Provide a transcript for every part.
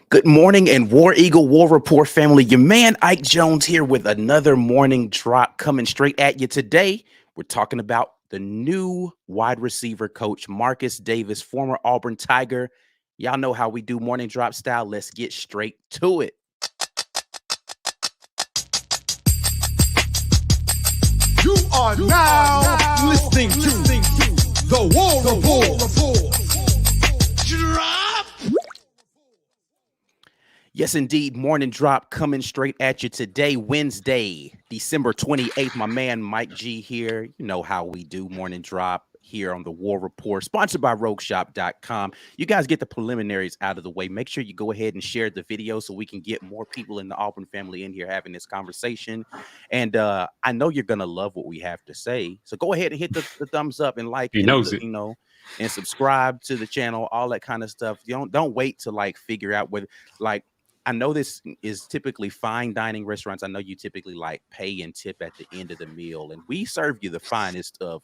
Good morning and War Eagle War Report family. Your man Ike Jones here with another morning drop coming straight at you today. We're talking about the new wide receiver coach, Marcus Davis, former Auburn Tiger. Y'all know how we do morning drop style. Let's get straight to it. You are now listening to the War Report. Drop. Yes, indeed. Morning drop coming straight at you today, Wednesday, December 28th. My man Mike G here. You know how we do morning drop here on the War Report, sponsored by RogueShop.com. You guys get the preliminaries out of the way. Make sure you go ahead and share the video so we can get more people in the Auburn family in here having this conversation. And I know you're going to love what we have to say. So go ahead and hit the thumbs up and like, He knows it. And subscribe to the channel, all that kind of stuff. Don't wait to like figure out whether I know this is typically fine dining restaurants. I know you typically like pay and tip at the end of the meal, and we serve you the finest of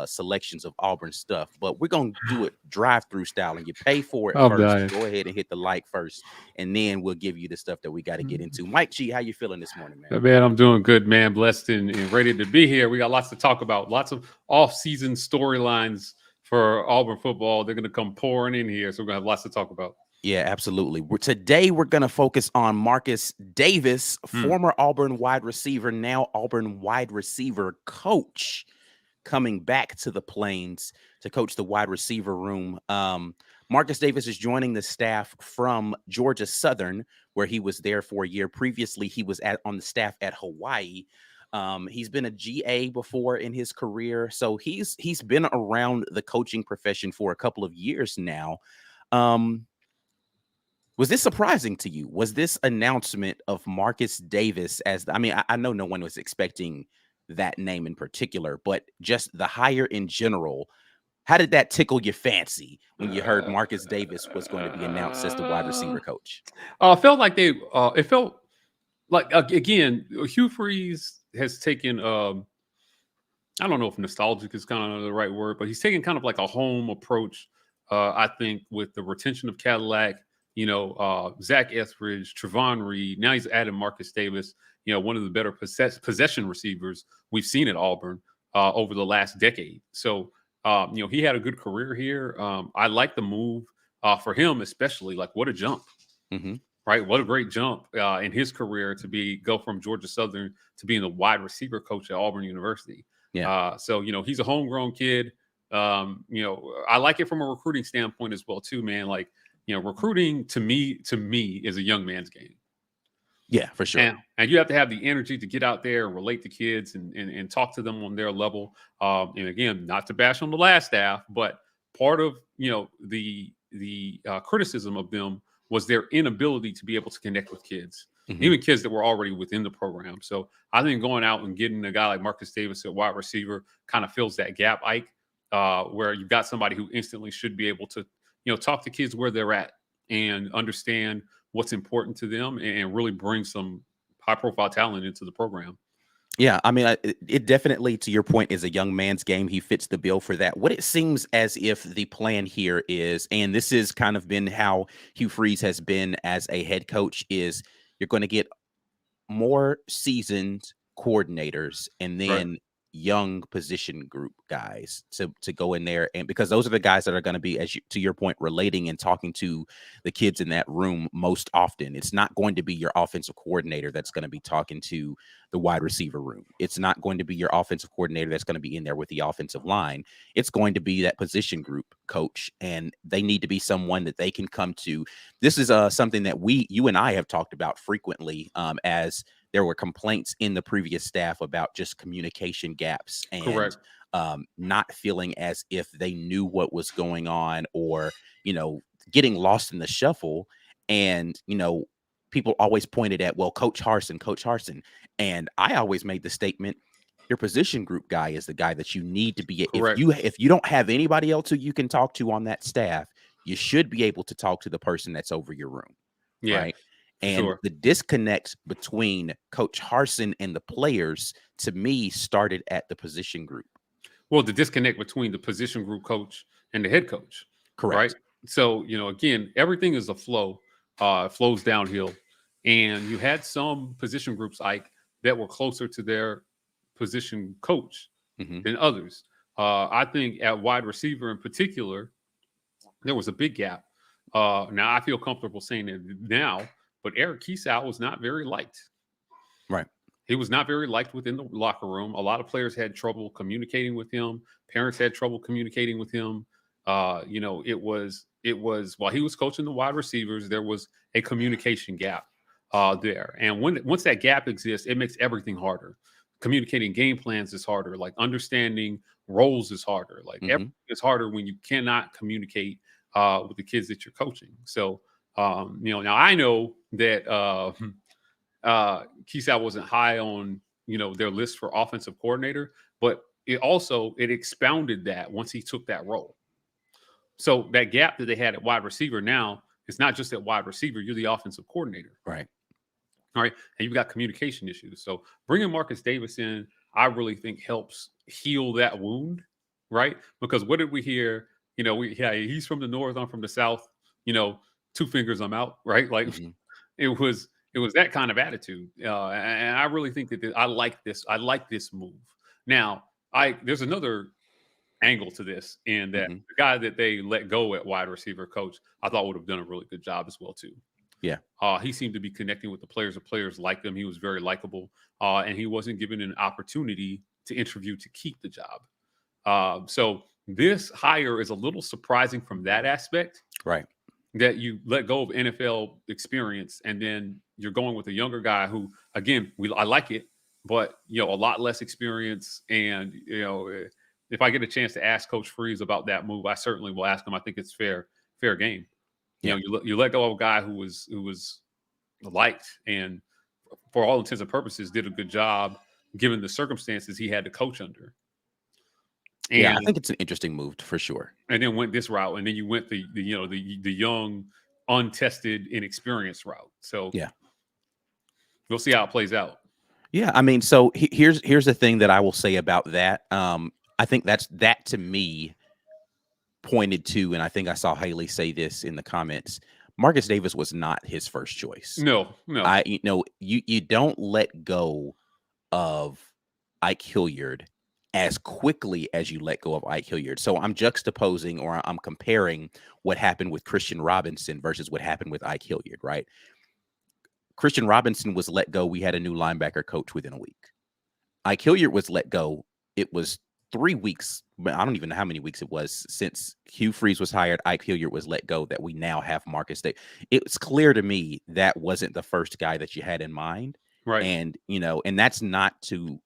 selections of Auburn stuff. But we're gonna do it drive-through style, and you pay for it first. Go ahead and hit the like first, and then we'll give you the stuff that we got to get into. Mike G, how you feeling this morning, man? Man, I'm doing good, man. Blessed and ready to be here. We got lots to talk about. Lots of off-season storylines for Auburn football. They're gonna come pouring in here, so we're gonna have lots to talk about. Yeah, absolutely. Today, we're going to focus on Marcus Davis, former Auburn wide receiver, now Auburn wide receiver coach, coming back to the Plains to coach the wide receiver room. Marcus Davis is joining the staff from Georgia Southern, where he was there for a year. Previously, he was on the staff at Hawaii. He's been a GA before in his career, so he's been around the coaching profession for a couple of years now. Was this surprising to you? Was this announcement of Marcus Davis I know no one was expecting that name in particular, but just the hire in general, how did that tickle your fancy when you heard Marcus Davis was going to be announced as the wide receiver coach? It felt like again, Hugh Freeze has taken, I don't know if nostalgic is kind of the right word, but he's taken kind of like a home approach, I think, with the retention of Cadillac. Zach Etheridge, Trevon Reed. Now he's added Marcus Davis, one of the better possession receivers we've seen at Auburn over the last decade. So, he had a good career here. I like the move for him, especially. Like, what a jump, right? What a great jump in his career to go from Georgia Southern to being the wide receiver coach at Auburn University. Yeah. So, he's a homegrown kid. I like it from a recruiting standpoint as well, too, man. Like, recruiting to me is a young man's game. Yeah, for sure. And you have to have the energy to get out there and relate to kids and talk to them on their level. And again, not to bash on the last staff, but part of the criticism of them was their inability to be able to connect with kids, even kids that were already within the program. So I think going out and getting a guy like Marcus Davis at wide receiver kind of fills that gap, Ike, where you've got somebody who instantly should be able to talk to kids where they're at and understand what's important to them and really bring some high-profile talent into the program. Yeah, it definitely, to your point, is a young man's game. He fits the bill for that. What it seems as if the plan here is, and this has kind of been how Hugh Freeze has been as a head coach, is you're going to get more seasoned coordinators and then young position group guys to go in there, and because those are the guys that are going to be, to your point, relating and talking to the kids in that room most often. It's not going to be your offensive coordinator that's going to be talking to the wide receiver room. It's not going to be your offensive coordinator that's going to be in there with the offensive line. It's going to be that position group coach, and they need to be someone that they can come to. This is something that you and I have talked about frequently, as there were complaints in the previous staff about just communication gaps and not feeling as if they knew what was going on, or, getting lost in the shuffle. And, people always pointed at, well, Coach Harsin. And I always made the statement, your position group guy is the guy that you need to be. If you don't have anybody else who you can talk to on that staff, you should be able to talk to the person that's over your room. Yeah. Right. And the disconnect between Coach Harsin and the players, to me, started at the position group. Well, the disconnect between the position group coach and the head coach. Correct. Right. So, again, everything is a flow. flows downhill. And you had some position groups, Ike, that were closer to their position coach than others. I think at wide receiver in particular, there was a big gap. Now I feel comfortable saying it now, but Eric Kiesau was not very liked. Right. He was not very liked within the locker room. A lot of players had trouble communicating with him. Parents had trouble communicating with him. It was while he was coaching the wide receivers, there was a communication gap there. And once that gap exists, it makes everything harder. Communicating game plans is harder. Like understanding roles is harder. Like everything is harder when you cannot communicate with the kids that you're coaching. So now I know that Kiesau wasn't high on their list for offensive coordinator, but it expounded that once he took that role. So that gap that they had at wide receiver now, it's not just at wide receiver. You're the offensive coordinator. Right. All right. And you've got communication issues. So bringing Marcus Davis in, I really think helps heal that wound. Right. Because what did we hear? He's from the north. I'm from the south. 2 fingers, I'm out. Right. Like it was that kind of attitude. And I really think that I like this. I like this move. Now, there's another angle to this, and that the guy that they let go at wide receiver coach, I thought would have done a really good job as well too. Yeah. He seemed to be connecting with the players. The players liked him. He was very likable, and he wasn't given an opportunity to interview to keep the job. So this hire is a little surprising from that aspect. Right. That you let go of NFL experience, and then you're going with a younger guy who, again, I like it, but a lot less experience. And if I get a chance to ask Coach Freeze about that move, I certainly will ask him. I think it's fair game. Yeah. You let go of a guy who was liked and, for all intents and purposes, did a good job given the circumstances he had to coach under. And, yeah, I think it's an interesting move for sure. And then went this route, and then you went the young, untested, inexperienced route. So yeah, we'll see how it plays out. Yeah, I mean, so here's the thing that I will say about that. I think that to me pointed to, and I think I saw Haley say this in the comments, Marcus Davis was not his first choice. No. You don't let go of Ike Hilliard as quickly as you let go of Ike Hilliard. So I'm juxtaposing, or I'm comparing what happened with Christian Robinson versus what happened with Ike Hilliard, right? Christian Robinson was let go. We had a new linebacker coach within a week. Ike Hilliard was let go. It was 3 weeks. I don't even know how many weeks it was since Hugh Freeze was hired. Ike Hilliard was let go that we now have Marcus Davis. It's clear to me that wasn't the first guy that you had in mind. Right. And, and that's not to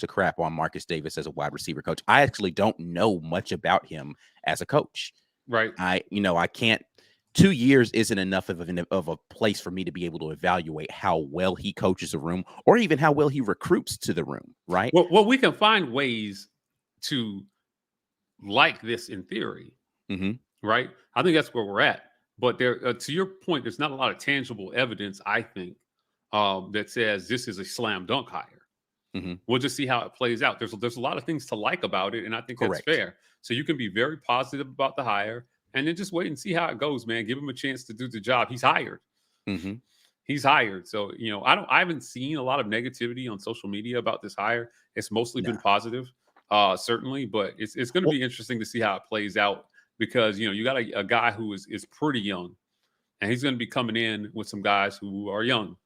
crap on Marcus Davis as a wide receiver coach. I actually don't know much about him as a coach. Right. I can't. 2 years isn't enough of a place for me to be able to evaluate how well he coaches a room, or even how well he recruits to the room. Right. Well, we can find ways to like this in theory. Right. I think that's where we're at. But there, to your point, there's not a lot of tangible evidence, I think, that says this is a slam dunk hire. We'll just see how it plays out. There's a lot of things to like about it, and I think that's fair. So you can be very positive about the hire, and then just wait and see how it goes, man. Give him a chance to do the job. He's hired. He's hired. So I haven't seen a lot of negativity on social media about this hire. It's mostly been positive, certainly, but it's going to be interesting to see how it plays out, because you got a guy who is pretty young, and he's going to be coming in with some guys who are young,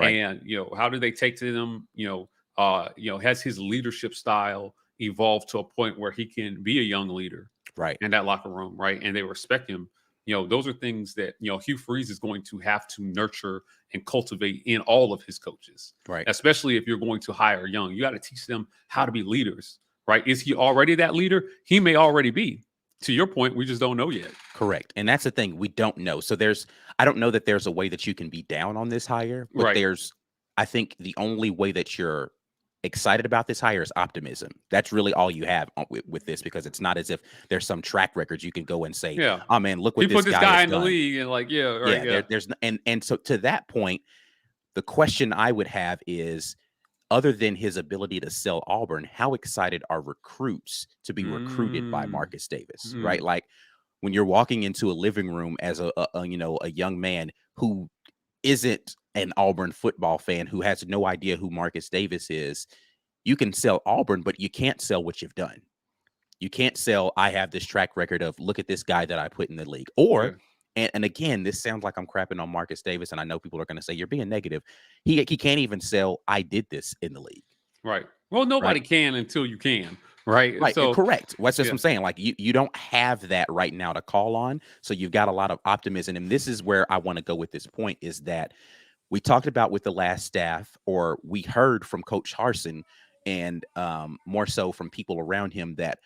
and how do they take to them? Has his leadership style evolved to a point where he can be a young leader, in that locker room, right? And they respect him. Those are things that Hugh Freeze is going to have to nurture and cultivate in all of his coaches, right? Especially if you're going to hire young, you got to teach them how to be leaders, right? Is he already that leader? He may already be. To your point, we just don't know yet. Correct. And that's the thing, we don't know. So I don't know that there's a way that you can be down on this hire, but I think the only way that you're excited about this hire is optimism. That's really all you have with this, because it's not as if there's some track records you can go and say, oh man, look what he put this guy in done. The league, and there's and so to that point, the question I would have is, other than his ability to sell Auburn, how excited are recruits to be recruited by Marcus Davis, right? Like when you're walking into a living room as a young man, who isn't an Auburn football fan, who has no idea who Marcus Davis is, you can sell Auburn, but you can't sell what you've done. You can't sell, I have this track record of, look at this guy that I put in the league. Or, and again, this sounds like I'm crapping on Marcus Davis, and I know people are going to say you're being negative. He can't even sell, I did this in the league. Right. Well, nobody can until you can. Right. Right. So correct. What's just what I'm saying? Like you don't have that right now to call on. So you've got a lot of optimism. And this is where I want to go with this point, is that we talked about with the last staff, or we heard from Coach Harsin, and more so from people around him, that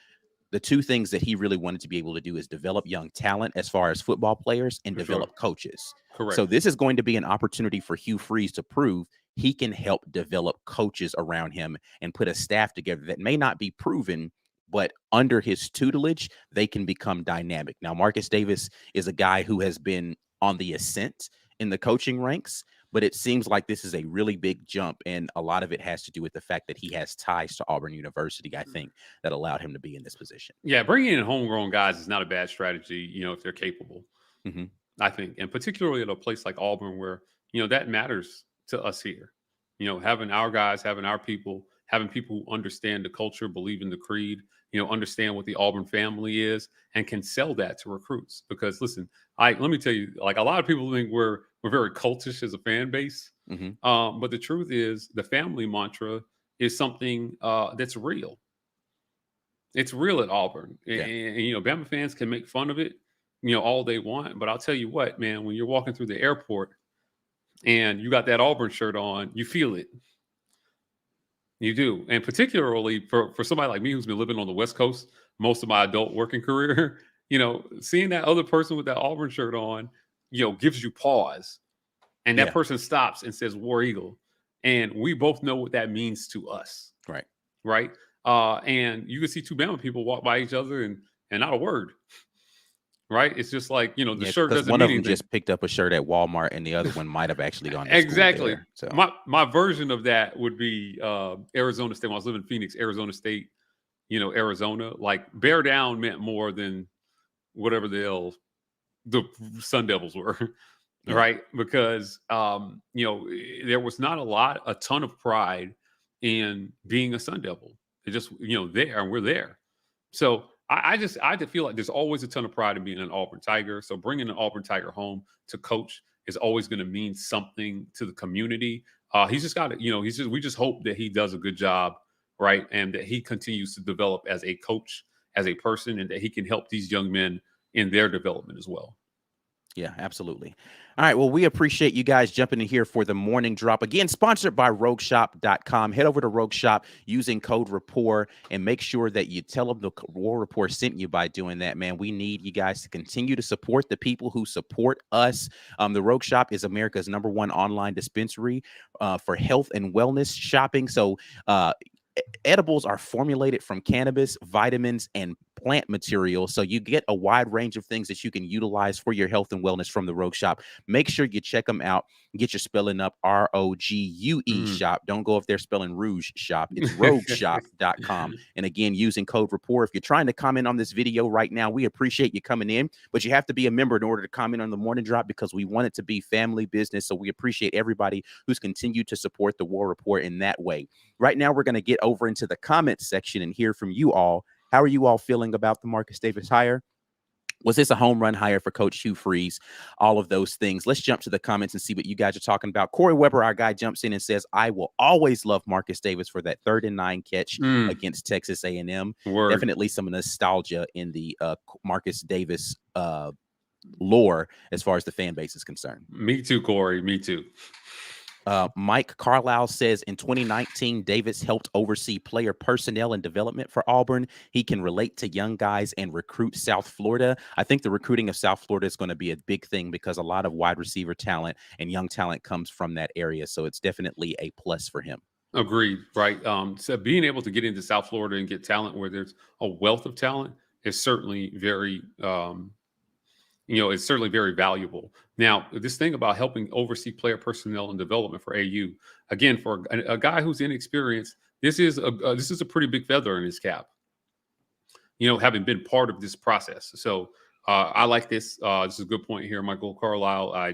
the two things that he really wanted to be able to do is develop young talent as far as football players, and develop coaches. Correct. So this is going to be an opportunity for Hugh Freeze to prove he can help develop coaches around him and put a staff together that may not be proven, but under his tutelage, they can become dynamic. Now, Marcus Davis is a guy who has been on the ascent in the coaching ranks, but it seems like this is a really big jump, and a lot of it has to do with the fact that he has ties to Auburn University, I think, that allowed him to be in this position. Yeah, bringing in homegrown guys is not a bad strategy, if they're capable, I think, and particularly at a place like Auburn, where, that matters to us here. Having our guys, having our people, having people who understand the culture, believe in the creed, understand what the Auburn family is, and can sell that to recruits. Because listen, let me tell you, like, a lot of people think we're very cultish as a fan base. But the truth is, the family mantra is something that's real. It's real at Auburn. And Bama fans can make fun of it, all they want. But I'll tell you what, man, when you're walking through the airport and you got that Auburn shirt on, you feel it. You do. And particularly for somebody like me, who's been living on the West Coast most of my adult working career, seeing that other person with that Auburn shirt on, gives you pause. And that person stops and says, War Eagle. And we both know what that means to us. Right. Right. And you can see two Bama people walk by each other and not a word. Right. It's just like, the shirt doesn't one mean of them anything. just picked up a shirt at Walmart, and the other one might have actually gone to Exactly. school there, so. My version of that would be Arizona State. When I was living in Phoenix, Arizona State, Arizona, like, bear down meant more than whatever the Sun Devils were. Yeah. Right. Because, there was not a ton of pride in being a Sun Devil. It just, there, and we're there. So I just feel like there's always a ton of pride in being an Auburn Tiger. So bringing an Auburn Tiger home to coach is always going to mean something to the community. He's just got to, we just hope that he does a good job, right? And that he continues to develop as a coach, as a person, and that he can help these young men in their development as well. Yeah, absolutely. All right. Well, we appreciate you guys jumping in here for the morning drop. Again, sponsored by RogueShop.com. Head over to Rogue Shop using code Rapport, and make sure that you tell them the War Rapport sent you by doing that, man. We need you guys to continue to support the people who support us. The Rogue Shop is America's #1 online dispensary for health and wellness shopping. So, edibles are formulated from cannabis, vitamins, and plant material. So you get a wide range of things that you can utilize for your health and wellness from the Rogue Shop. Make sure you check them out. Get your spelling up, ROGUE shop. Don't go if they're spelling Rouge shop. It's RogueShop.com. And again, using code Rapport. If you're trying to comment on this video right now, we appreciate you coming in, but you have to be a member in order to comment on the morning drop, because we want it to be family business. So we appreciate everybody who's continued to support the War Report in that way. Right now, we're going to get over into the comments section and hear from you all. How are you all feeling about the Marcus Davis hire? Was this a home run hire for Coach Hugh Freeze? All of those things. Let's jump to the comments and see what you guys are talking about. Corey Weber, our guy, jumps in and says, I will always love Marcus Davis for that 3rd and 9 catch against Texas A&M. Definitely some nostalgia in the Marcus Davis lore as far as the fan base is concerned. Me too, Corey. Me too. Mike Carlisle says, in 2019, Davis helped oversee player personnel and development for Auburn. He can relate to young guys and recruit South Florida. I think the recruiting of South Florida is going to be a big thing, because a lot of wide receiver talent and young talent comes from that area. So it's definitely a plus for him. Agreed. Right. So being able to get into South Florida and get talent where there's a wealth of talent is certainly very it's certainly very valuable. Now, this thing about helping oversee player personnel and development for AU, again, for a guy who's inexperienced, this is a pretty big feather in his cap, having been part of this process. So I like this. This is a good point here, Michael Carlisle.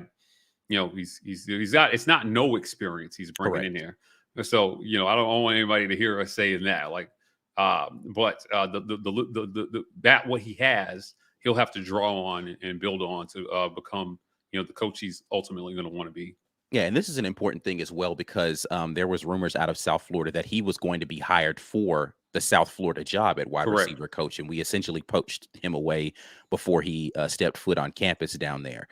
he's got, it's not no experience he's bringing in there. So I don't want anybody to hear us saying that. Like, but that what he has, he'll have to draw on and build on to become the coach he's ultimately going to want to be. Yeah, and this is an important thing as well because there was rumors out of South Florida that he was going to be hired for the South Florida job at wide Correct. receiver coach, and we essentially poached him away before he stepped foot on campus down there.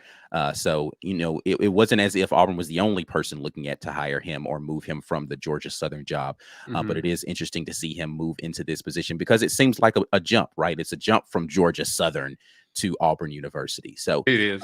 So it wasn't as if Auburn was the only person looking at to hire him or move him from the Georgia Southern job. But it is interesting to see him move into this position because it seems like a jump, right? It's a jump from Georgia Southern to Auburn University. So it is.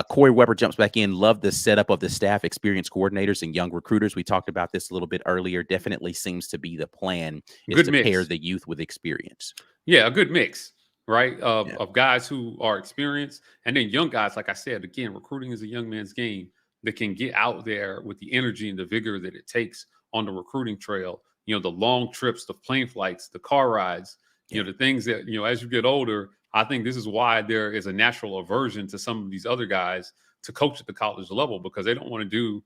Corey Weber jumps back in. Love the setup of the staff, experienced coordinators, and young recruiters. We talked about this a little bit earlier. Definitely seems to be the plan is to pair the youth with experience. Yeah, a good mix, right? Of guys who are experienced and then young guys. Like I said, again, recruiting is a young man's game that can get out there with the energy and the vigor that it takes on the recruiting trail. The long trips, the plane flights, the car rides, the things that, as you get older, I think this is why there is a natural aversion to some of these other guys to coach at the college level because they don't want to do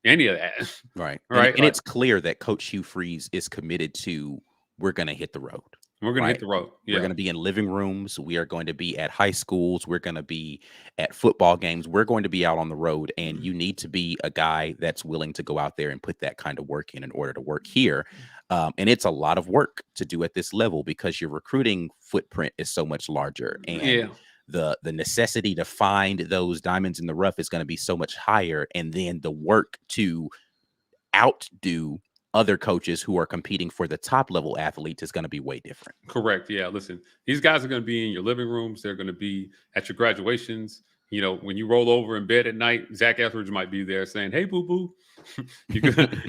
any of that. Right. Right. And it's clear that Coach Hugh Freeze is committed to we're going to hit the road. We're going to hit the road. Yeah. We're going to be in living rooms. We are going to be at high schools. We're going to be at football games. We're going to be out on the road. And you need to be a guy that's willing to go out there and put that kind of work in order to work here. And it's a lot of work to do at this level because your recruiting footprint is so much larger. And the necessity to find those diamonds in the rough is going to be so much higher. And then the work to outdo other coaches who are competing for the top level athletes is going to be way different. Correct. Yeah. Listen, these guys are going to be in your living rooms. They're going to be at your graduations. When you roll over in bed at night, Zach Etheridge might be there saying, "Hey, boo boo, you good?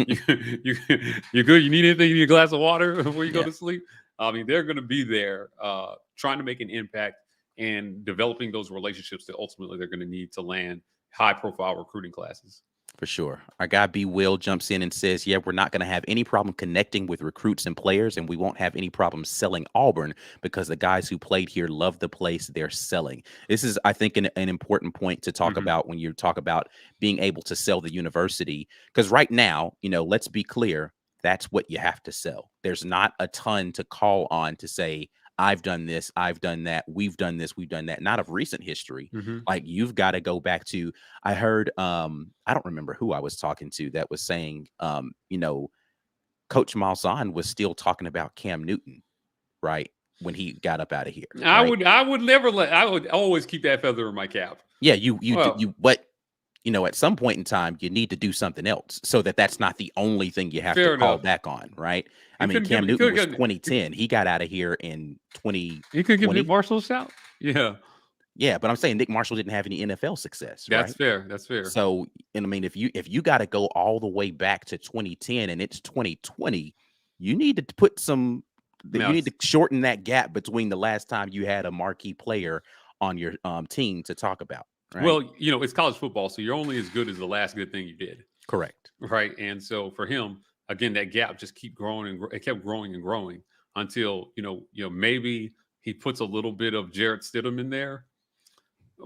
You good? You need anything? You need a glass of water before you go to sleep?" I mean, they're going to be there trying to make an impact and developing those relationships that ultimately they're going to need to land high profile recruiting classes. For sure. Our guy B. Will jumps in and says, yeah, we're not going to have any problem connecting with recruits and players, and we won't have any problem selling Auburn because the guys who played here love the place they're selling. This is, I think, an important point to talk about when you talk about being able to sell the university. Because right now, let's be clear, that's what you have to sell. There's not a ton to call on to say, I've done this, I've done that, we've done this, we've done that. Not of recent history. Like you've got to go back to, I heard, I don't remember who I was talking to that was saying, Coach Malzahn was still talking about Cam Newton, right? When he got up out of here. I would always keep that feather in my cap. Yeah, but at some point in time, you need to do something else so that's not the only thing you have to call back on, right? I mean, Cam Newton was 2010. He got out of here in 2020. He could give Nick Marshall a shout. Yeah. Yeah, but I'm saying Nick Marshall didn't have any NFL success. That's fair. That's fair. So, and I mean, if you got to go all the way back to 2010 and it's 2020, you need to put you need to shorten that gap between the last time you had a marquee player on your team to talk about. Right? Well, it's college football, so you're only as good as the last good thing you did. Correct. Right. And so for him, again, that gap just kept growing and it kept growing and growing until, maybe he puts a little bit of Jarrett Stidham in there.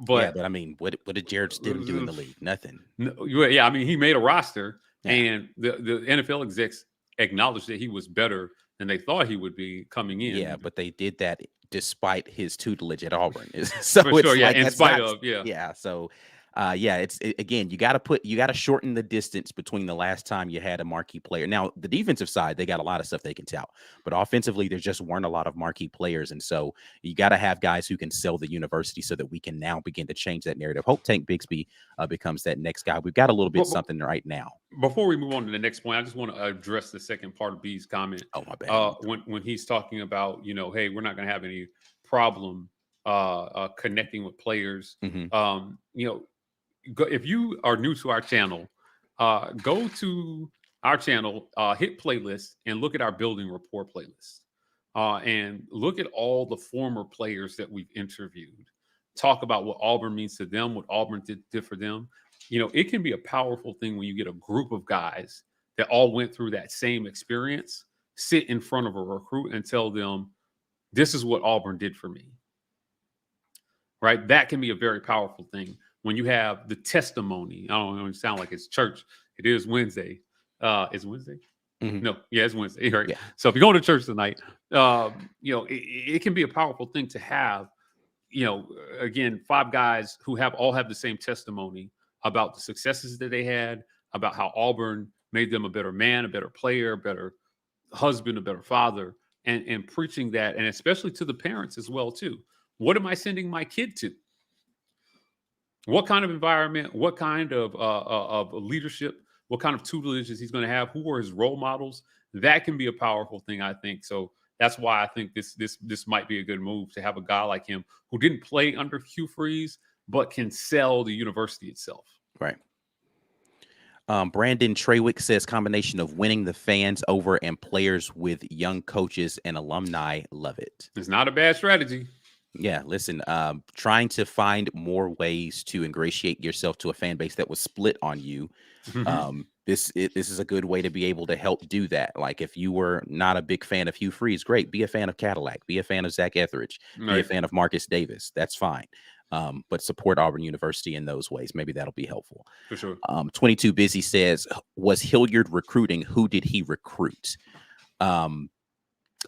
But I mean, what did Jarrett Stidham do in the league? Nothing. I mean, he made a roster and the NFL execs acknowledged that he was better than they thought he would be coming in. Yeah, but they did that despite his tutelage at Auburn. So for sure, in spite of. So again, you got to shorten the distance between the last time you had a marquee player. Now, the defensive side, they got a lot of stuff they can tout, but offensively, there just weren't a lot of marquee players. And so you got to have guys who can sell the university so that we can now begin to change that narrative. Hope Tank Bixby becomes that next guy. We've got a little bit something right now. Before we move on to the next point, I just want to address the second part of B's comment. Oh, my bad. When he's talking about, hey, we're not going to have any problem connecting with players. If you are new to our channel, go to our channel, hit playlist, and look at our building rapport playlist. And look at all the former players that we've interviewed. Talk about what Auburn means to them, what Auburn did for them. It can be a powerful thing when you get a group of guys that all went through that same experience, sit in front of a recruit and tell them, this is what Auburn did for me. Right? That can be a very powerful thing. when you have the testimony. I don't know, it sound like it's church. It is Wednesday. Is it Wednesday? Mhm. No, yeah, it's Wednesday, right? Yeah. So if you're going to church tonight, it can be a powerful thing to have, again, 5 guys who all have the same testimony about the successes that they had, about how Auburn made them a better man, a better player, a better husband, a better father, and preaching that, and especially to the parents as well too. What am I sending my kid to? What kind of environment? What kind of leadership? What kind of tutelage is he going to have? Who are his role models? That can be a powerful thing, I think. So that's why I think this might be a good move to have a guy like him who didn't play under Hugh Freeze, but can sell the university itself. Right. Brandon Treywick says combination of winning the fans over and players with young coaches and alumni. Love it. It's not a bad strategy. Yeah, listen, trying to find more ways to ingratiate yourself to a fan base that was split on you. This is a good way to be able to help do that. Like if you were not a big fan of Hugh Freeze, great, be a fan of Cadillac, be a fan of Zach Etheridge, be a fan of Marcus Davis. That's fine. But support Auburn University in those ways. Maybe that'll be helpful. For sure. 22 Busy says, was Hilliard recruiting? Who did he recruit?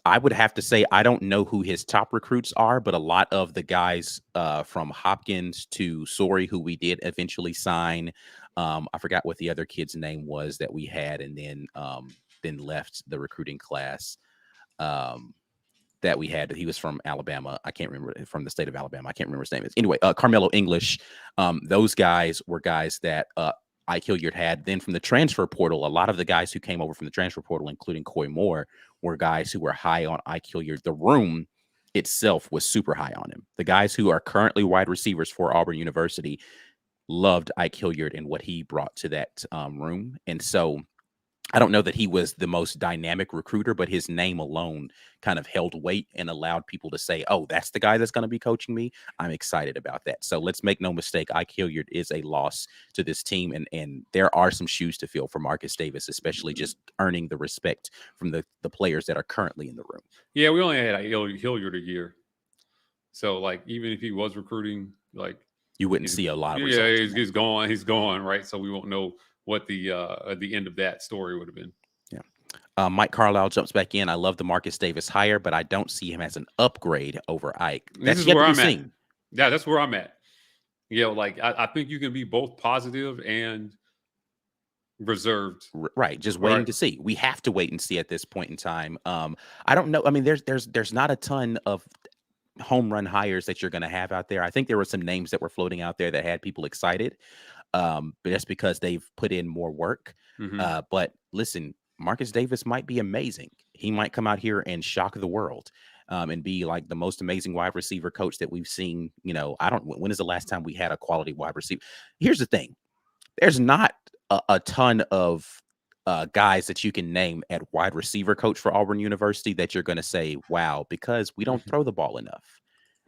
I would have to say I don't know who his top recruits are, but a lot of the guys from Hopkins to Sorey, who we did eventually sign. I forgot what the other kid's name was that we had, and then left the recruiting class that we had. He was from Alabama. I can't remember, from the state of Alabama. I can't remember his name. Anyway, Carmelo English. Those guys were guys that Ike Hilliard had. Then from the transfer portal, a lot of the guys who came over from the transfer portal, including Coy Moore, were guys who were high on Ike Hilliard. The room itself was super high on him. The guys who are currently wide receivers for Auburn University loved Ike Hilliard and what he brought to that room. And so I don't know that he was the most dynamic recruiter, but his name alone kind of held weight and allowed people to say, oh, that's the guy that's going to be coaching me. I'm excited about that. So let's make no mistake, Ike Hilliard is a loss to this team. And there are some shoes to fill for Marcus Davis, especially just earning the respect from the players that are currently in the room. Yeah, we only had Hilliard a year. So, like, even if he was recruiting, like, you wouldn't see a lot of results. He's gone, right? So we won't know what the end of that story would have been. Yeah. Mike Carlisle jumps back in. I love the Marcus Davis hire, but I don't see him as an upgrade over Ike. That's where I'm at. Yeah, that's where I'm at. Like I think you can be both positive and reserved. Right. Just waiting to see. We have to wait and see at this point in time. I don't know. I mean, there's not a ton of home run hires that you're going to have out there. I think there were some names that were floating out there that had people excited. But that's because they've put in more work. But listen, Marcus Davis might be amazing. He might come out here and shock the world and be like the most amazing wide receiver coach that we've seen. When is the last time we had a quality wide receiver? Here's the thing. There's not a ton of guys that you can name at wide receiver coach for Auburn University that you're going to say, wow, because we don't throw the ball enough.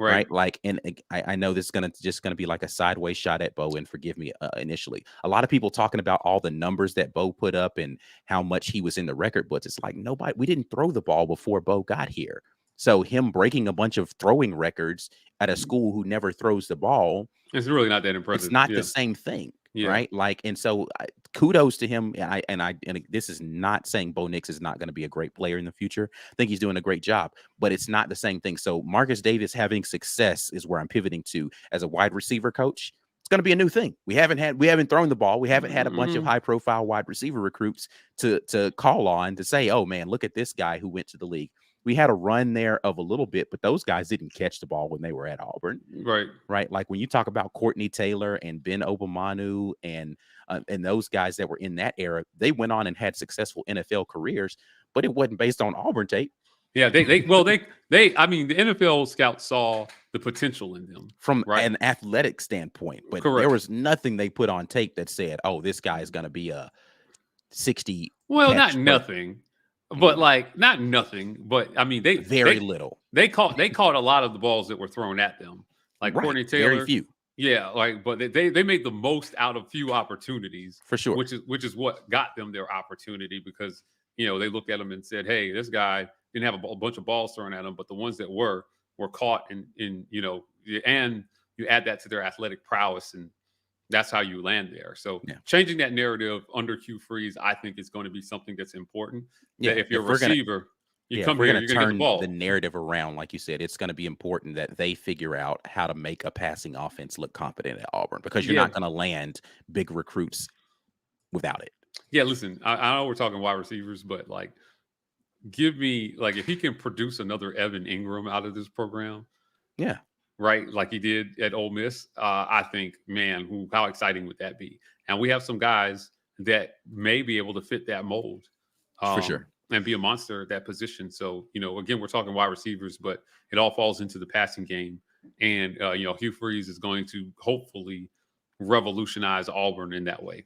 Right. Like, and I know this is just going to be like a sideways shot at Bo, and forgive me initially. A lot of people talking about all the numbers that Bo put up and how much he was in the record books. It's like, we didn't throw the ball before Bo got here. So him breaking a bunch of throwing records at a school who never throws the ball, it's really not that impressive. It's not the same thing. Right. Like, and so kudos to him. And this is not saying Bo Nix is not going to be a great player in the future. I think he's doing a great job, but it's not the same thing. So Marcus Davis having success is where I'm pivoting to as a wide receiver coach. It's going to be a new thing. We haven't thrown the ball. We haven't had a bunch of high profile wide receiver recruits to call on to say, oh man, look at this guy who went to the league. We had a run there of a little bit, but those guys didn't catch the ball when they were at Auburn. Right. Like when you talk about Courtney Taylor and Ben Obamanu and those guys that were in that era, they went on and had successful NFL careers, but it wasn't based on Auburn tape. Yeah, I mean, the NFL scouts saw the potential in them from an athletic standpoint, but there was nothing they put on tape that said, oh, this guy is going to be a 60. Well, not nothing. But not nothing, but I mean, little. They caught a lot of the balls that were thrown at them, like Courtney Taylor. Very few. Yeah, but they made the most out of few opportunities for sure. Which is what got them their opportunity, because they looked at him and said, hey, this guy didn't have a bunch of balls thrown at him, but the ones that were caught and you add that to their athletic prowess, and that's how you land there. So Yeah. changing that narrative under Hugh Freeze, I think is going to be something that's important. Yeah, That if you're a if we're gonna receiver, you Yeah, come if we're here, going you're to going to get the turn ball. the narrative around, like you said, it's going to be important that they figure out how to make a passing offense look competent at Auburn, because you're Yeah. not going to land big recruits without it. Yeah, listen, I know we're talking wide receivers, but like, give me, like, if he can produce another Evan Ingram out of this program, Yeah. right, like he did at Ole Miss, I think, man, how exciting would that be? And we have some guys that may be able to fit that mold, For sure. and be a monster at that position. So, again, we're talking wide receivers, but it all falls into the passing game. And Hugh Freeze is going to hopefully revolutionize Auburn in that way.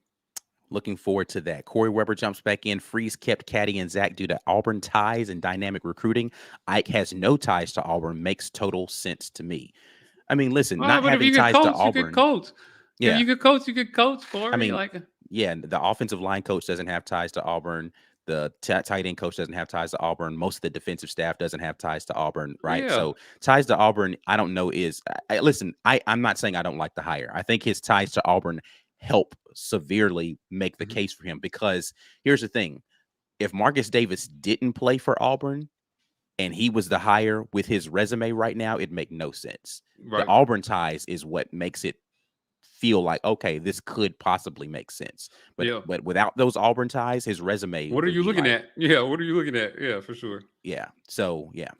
Looking forward to that. Corey Weber jumps back in. Freeze kept Caddy and Zach due to Auburn ties and dynamic recruiting. Ike has no ties to Auburn. Makes total sense to me. I mean, listen, not having ties to Auburn. You could coach. Yeah. If you could coach, you could coach, Corey. I mean, yeah, the offensive line coach doesn't have ties to Auburn. The tight end coach doesn't have ties to Auburn. Most of the defensive staff doesn't have ties to Auburn, right? Yeah. So ties to Auburn, I don't know listen, I'm not saying I don't like the hire. I think his ties to Auburn help severely make the case for him, because here's the thing. If Marcus Davis didn't play for Auburn and he was the hire with his resume right now, it'd make no sense. Right. The Auburn ties is what makes it feel like, okay, this could possibly make sense. But without those Auburn ties, his resume. What are you looking at? Yeah, what are you looking at? Yeah, for sure. Yeah. So, yeah.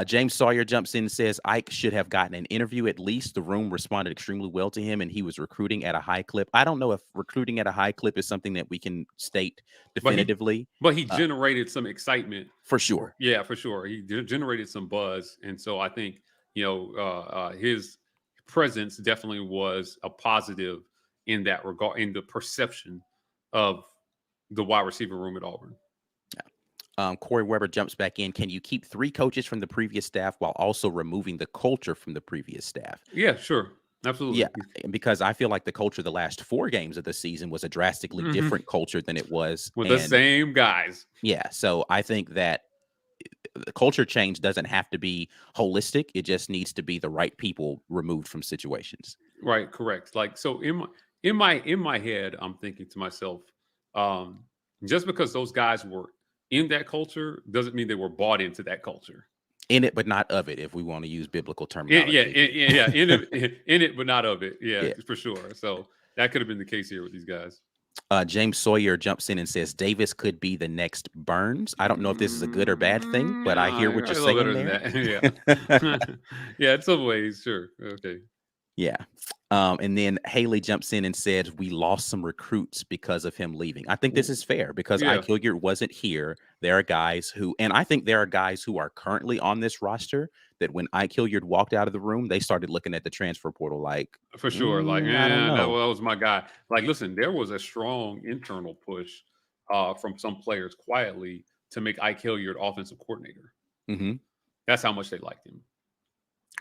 James Sawyer jumps in and says Ike should have gotten an interview at least. The room responded extremely well to him, and he was recruiting at a high clip. I don't know if recruiting at a high clip is something that we can state definitively. But he generated some excitement. For sure. Yeah, for sure. He generated some buzz. And so I think, his presence definitely was a positive in that regard, in the perception of the wide receiver room at Auburn. Corey Weber jumps back in. Can you keep 3 coaches from the previous staff while also removing the culture from the previous staff? Yeah, sure. Absolutely. Yeah, because I feel like the culture the last 4 games of the season was a drastically different culture than it was with the same guys. Yeah, so I think that the culture change doesn't have to be holistic. It just needs to be the right people removed from situations. Right, correct. Like, so in my head, I'm thinking to myself, just because those guys were in that culture doesn't mean they were bought into that culture. In it, but not of it, if we want to use biblical terminology. In it, but not of it. Yeah, for sure. So that could have been the case here with these guys. James Sawyer jumps in and says Davis could be the next Burns. I don't know if this is a good or bad thing, but I hear what you're saying there. Yeah. Yeah, in some ways, sure. Okay. Yeah. And then Haley jumps in and said, we lost some recruits because of him leaving. I think this is fair because Ike Hilliard wasn't here. There are guys and I think there are guys who are currently on this roster that when Ike Hilliard walked out of the room, they started looking at the transfer portal like. For sure. Like, that was my guy. Like, listen, there was a strong internal push from some players quietly to make Ike Hilliard offensive coordinator. Mm-hmm. That's how much they liked him.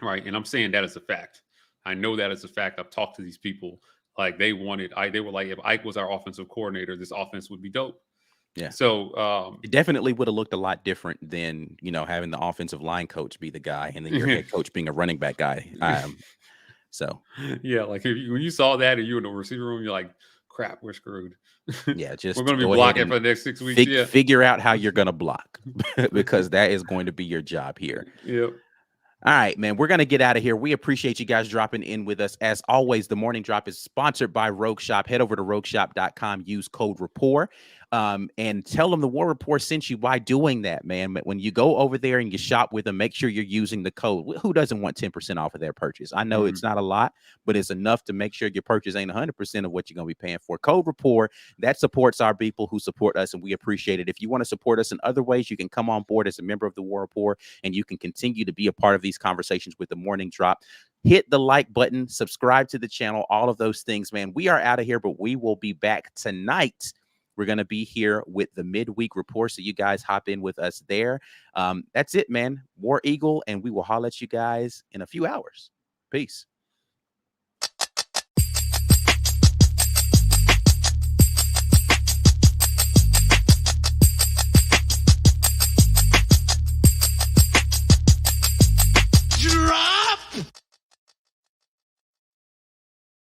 Right. And I'm saying that as a fact. I know that as a fact. I've talked to these people. Like, they were like, if Ike was our offensive coordinator, this offense would be dope. Yeah. So it definitely would have looked a lot different than, having the offensive line coach be the guy and then your head coach being a running back guy. So yeah, like when you saw that and you were in the receiver room, you're like, crap, we're screwed. Yeah, just we're going to be blocking for the next 6 weeks. Figure out how you're going to block because that is going to be your job here. Yep. All right, man, we're going to get out of here. We appreciate you guys dropping in with us. As always, the Morning Drop is sponsored by Rogue Shop. Head over to rogueshop.com, use code RAPPORT, and tell them the War Report sent you by doing that, man. When you go over there and you shop with them, make sure you're using the code. Who doesn't want 10% off of their purchase? I know it's not a lot, but it's enough to make sure your purchase ain't 100% of what you're going to be paying for. Code RAPPORT, that supports our people who support us, and we appreciate it. If you want to support us in other ways, you can come on board as a member of the War Report, and you can continue to be a part of these conversations with the Morning Drop. Hit the like button, subscribe to the channel, all of those things, man. We are out of here, but we will be back tonight. We're going to be here with the midweek report, so you guys hop in with us there. That's it, man. War Eagle, and we will holler at you guys in a few hours. Peace. Drop!